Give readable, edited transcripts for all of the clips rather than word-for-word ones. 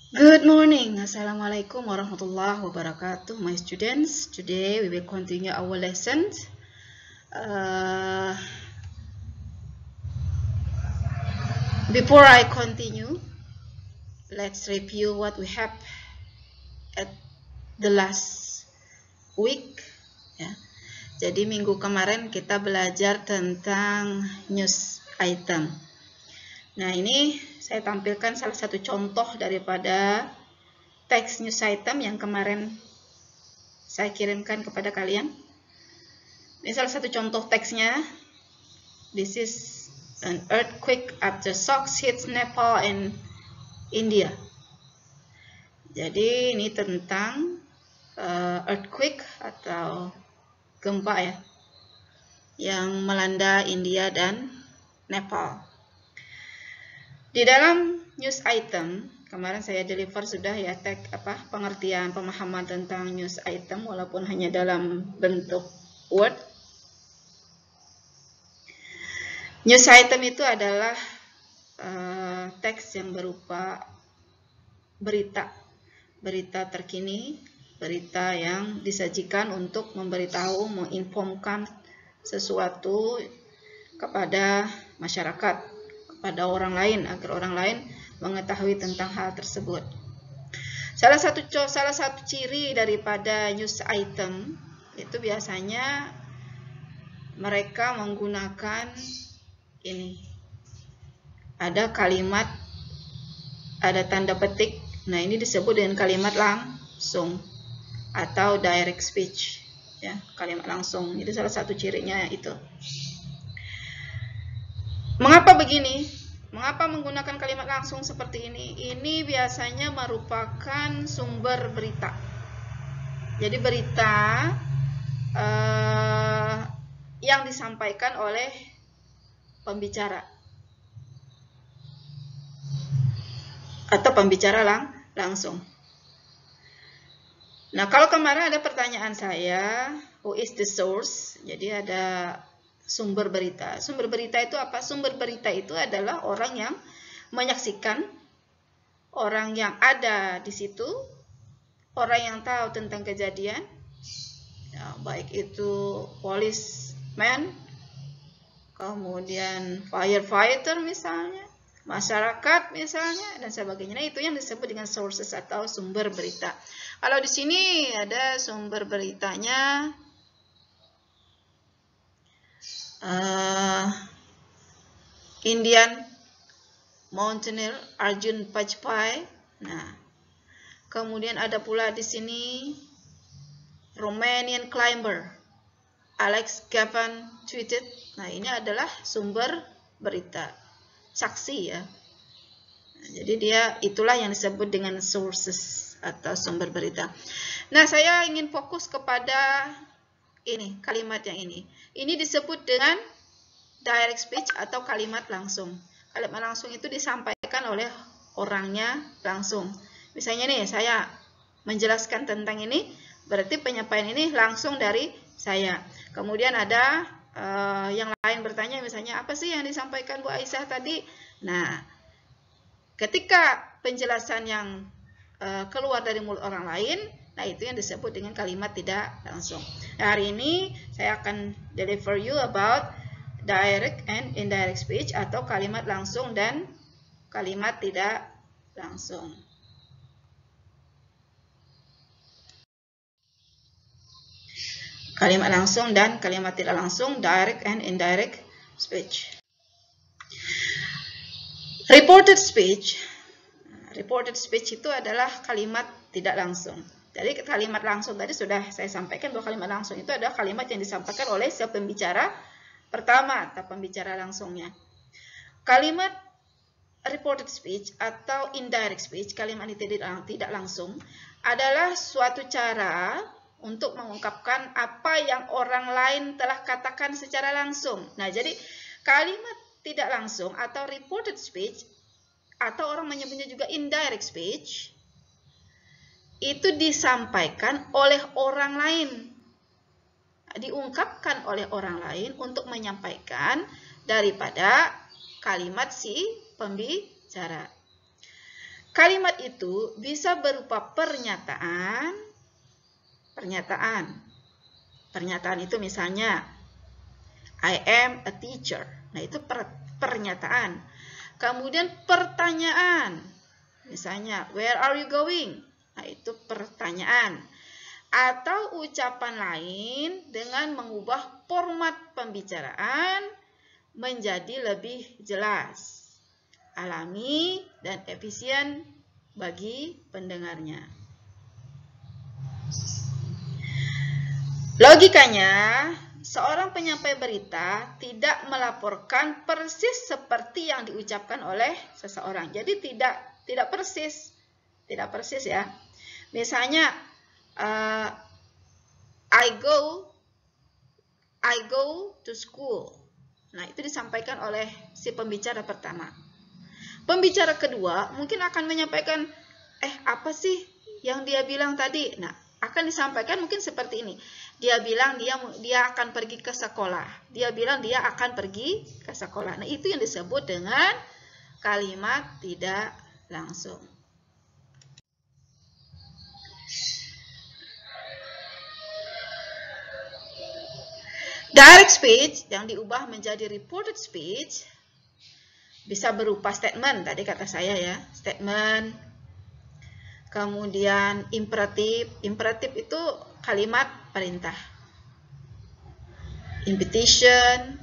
Good morning. Assalamualaikum warahmatullahi wabarakatuh, my students. Today we will continue our lesson. Before I continue, let's review what we have at the last week. Ya. Jadi minggu kemarin kita belajar tentang news item. Nah, ini saya tampilkan salah satu contoh daripada teks news item yang kemarin saya kirimkan kepada kalian. Ini salah satu contoh teksnya. This is an earthquake after shocks hits Nepal and India. Jadi ini tentang earthquake atau gempa ya, yang melanda India dan Nepal. Di dalam news item kemarin saya deliver sudah ya pengertian pemahaman tentang news item walaupun hanya dalam bentuk word. News item itu adalah teks yang berupa berita terkini, berita yang disajikan untuk memberitahu, menginformkan sesuatu kepada masyarakat, kepada orang lain agar orang lain mengetahui tentang hal tersebut. Salah satu ciri daripada news item itu biasanya mereka menggunakan ini. Ada kalimat, ada tanda petik. Nah, ini disebut dengan kalimat langsung atau direct speech, ya, kalimat langsung. Itu salah satu cirinya itu. Mengapa begini? Mengapa menggunakan kalimat langsung seperti ini? Ini biasanya merupakan sumber berita. Jadi berita yang disampaikan oleh pembicara atau pembicara langsung. Nah, kalau kemarin ada pertanyaan saya, who is the source? Jadi ada sumber berita. Sumber berita itu apa? Sumber berita itu adalah orang yang menyaksikan, orang yang ada di situ, orang yang tahu tentang kejadian, ya, baik itu policeman, kemudian firefighter misalnya, masyarakat misalnya, dan sebagainya. Nah, itu yang disebut dengan sources atau sumber berita. Kalau di sini ada sumber beritanya Indian mountaineer Arjun Bajpai. Nah, kemudian ada pula di sini Romanian climber Alex Gavan tweeted. Nah, ini adalah sumber berita, saksi ya. Nah, jadi itulah yang disebut dengan sources atau sumber berita. Nah, saya ingin fokus kepada ini, kalimat yang ini. Ini disebut dengan direct speech atau kalimat langsung. Kalimat langsung itu disampaikan oleh orangnya langsung. Misalnya nih, saya menjelaskan tentang ini, berarti penyampaian ini langsung dari saya. Kemudian ada yang lain bertanya, misalnya apa sih yang disampaikan Bu Aisyah tadi? Nah, ketika penjelasan yang keluar dari mulut orang lain, nah itu yang disebut dengan kalimat tidak langsung. Nah, hari ini saya akan deliver you about direct and indirect speech atau kalimat langsung dan kalimat tidak langsung. Kalimat langsung dan kalimat tidak langsung, direct and indirect speech. Reported speech. Reported speech itu adalah kalimat tidak langsung. Jadi kalimat langsung tadi sudah saya sampaikan bahwa kalimat langsung itu adalah kalimat yang disampaikan oleh si pembicara pertama atau pembicara langsungnya. Kalimat reported speech atau indirect speech, kalimat ini tidak langsung, adalah suatu cara untuk mengungkapkan apa yang orang lain telah katakan secara langsung. Nah, jadi kalimat tidak langsung atau reported speech atau orang menyebutnya juga indirect speech itu disampaikan oleh orang lain, diungkapkan oleh orang lain untuk menyampaikan daripada kalimat si pembicara. Kalimat itu bisa berupa pernyataan. Pernyataan itu misalnya, I am a teacher. Nah, itu pernyataan. Kemudian pertanyaan. Misalnya, where are you going? Nah, itu pertanyaan. Atau ucapan lain dengan mengubah format pembicaraan menjadi lebih jelas, alami, dan efisien bagi pendengarnya. Logikanya, seorang penyampai berita tidak melaporkan persis seperti yang diucapkan oleh seseorang. Jadi tidak persis ya. Misalnya, I go to school. Nah, itu disampaikan oleh si pembicara pertama. Pembicara kedua mungkin akan menyampaikan, apa sih yang dia bilang tadi? Nah, akan disampaikan mungkin seperti ini. Dia bilang dia akan pergi ke sekolah. Dia bilang dia akan pergi ke sekolah. Nah, itu yang disebut dengan kalimat tidak langsung. Direct speech yang diubah menjadi reported speech bisa berupa statement, tadi kata saya ya, statement. Kemudian imperatif. Imperatif itu kalimat perintah. Invitation,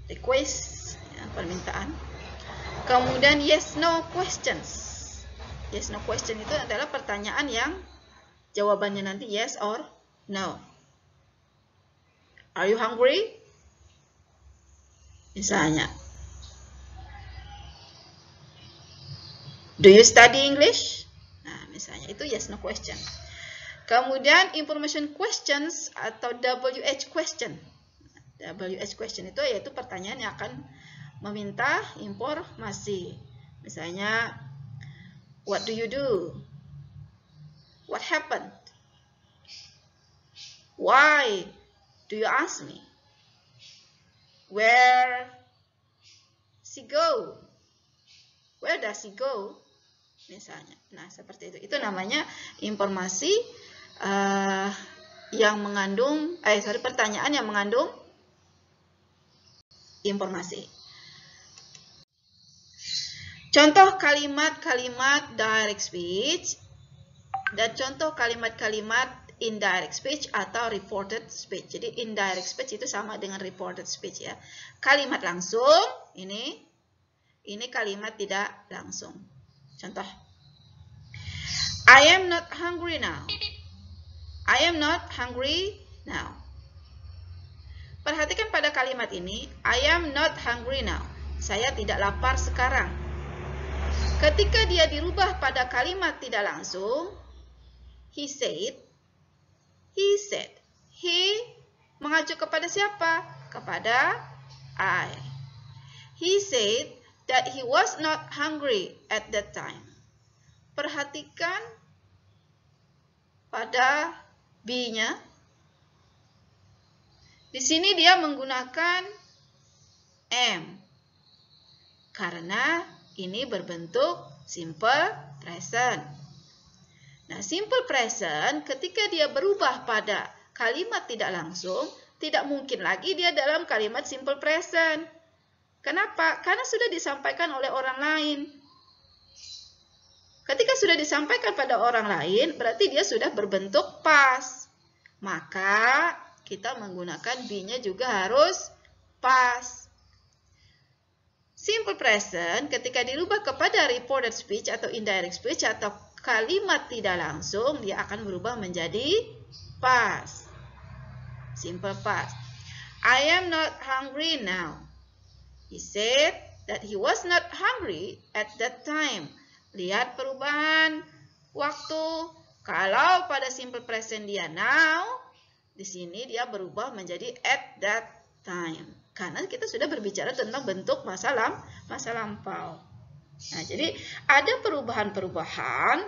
request, ya, permintaan. Kemudian yes no questions. Yes no question itu adalah pertanyaan yang jawabannya nanti yes or no. Are you hungry? Misalnya. Do you study English? Nah, misalnya itu yes no question. Kemudian information questions atau WH question. WH question itu yaitu pertanyaan yang akan meminta informasi. Misalnya, what do you do? What happened? Why do you ask me? Where she go? Where does she go? Misalnya. Nah, seperti itu. Itu namanya informasi yang mengandung, pertanyaan yang mengandung informasi. Contoh kalimat-kalimat direct speech dan contoh kalimat-kalimat indirect speech atau reported speech. Jadi indirect speech itu sama dengan reported speech ya. Kalimat langsung ini kalimat tidak langsung. Contoh, I am not hungry now. I am not hungry now. Perhatikan pada kalimat ini, I am not hungry now. Saya tidak lapar sekarang. Ketika dia dirubah pada kalimat tidak langsung, he said. He mengacu kepada siapa? Kepada I. He said that he was not hungry at that time. Perhatikan pada be-nya. Di sini dia menggunakan am. Karena ini berbentuk simple present. Nah, simple present ketika dia berubah pada kalimat tidak langsung, tidak mungkin lagi dia dalam kalimat simple present. Kenapa? Karena sudah disampaikan oleh orang lain. Ketika sudah disampaikan pada orang lain, berarti dia sudah berbentuk past. Maka kita menggunakan be-nya juga harus past. Simple present ketika dirubah kepada reported speech atau indirect speech atau kalimat tidak langsung, dia akan berubah menjadi past. Simple past. I am not hungry now. He said that he was not hungry at that time. Lihat perubahan waktu. Kalau pada simple present dia now, di sini dia berubah menjadi at that time. Karena kita sudah berbicara tentang bentuk masa lampau. Nah, jadi ada perubahan-perubahan,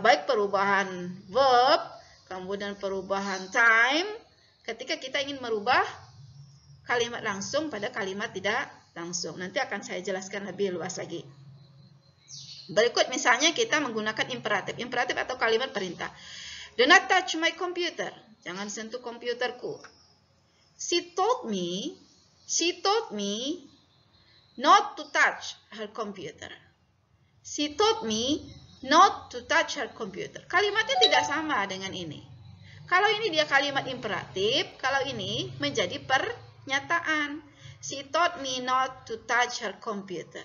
baik perubahan verb, kemudian perubahan time, ketika kita ingin merubah kalimat langsung pada kalimat tidak langsung. Nanti akan saya jelaskan lebih luas lagi. Berikut misalnya kita menggunakan imperatif. Imperatif atau kalimat perintah. Do not touch my computer. Jangan sentuh komputerku. She told me not to touch her computer. She told me not to touch her computer. Kalimatnya tidak sama dengan ini. Kalau ini dia kalimat imperatif, kalau ini menjadi pernyataan. She told me not to touch her computer.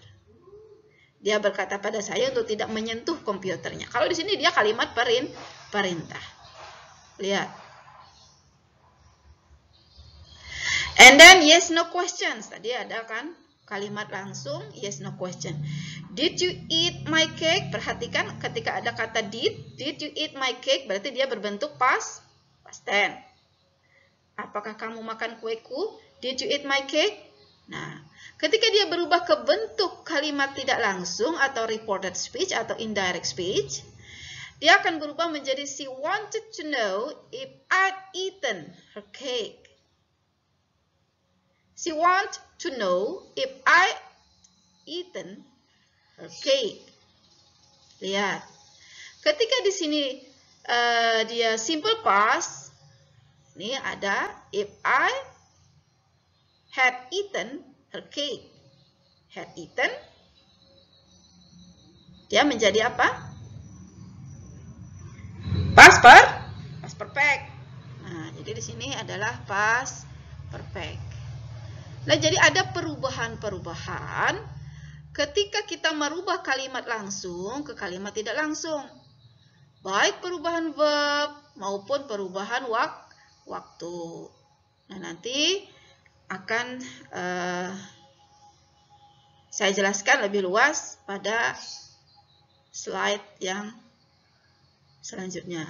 Dia berkata pada saya untuk tidak menyentuh komputernya. Kalau di sini dia kalimat perintah. Lihat. And then yes no questions. Tadi ada kan kalimat langsung yes no question. Did you eat my cake? Perhatikan ketika ada kata did you eat my cake? Berarti dia berbentuk past tense. Apakah kamu makan kueku? Did you eat my cake? Nah, ketika dia berubah ke bentuk kalimat tidak langsung atau reported speech atau indirect speech, dia akan berubah menjadi she wanted to know if I'd eaten her cake. She wanted to know if I'd eaten her cake. Lihat. Ketika di sini dia simple past, ini ada if I had eaten her cake. Had eaten, dia menjadi apa? Past perfect. Nah, jadi di sini adalah past perfect. Nah, jadi ada perubahan-perubahan ketika kita merubah kalimat langsung ke kalimat tidak langsung. Baik perubahan verb maupun perubahan waktu. Nah, nanti akan saya jelaskan lebih luas pada slide yang selanjutnya.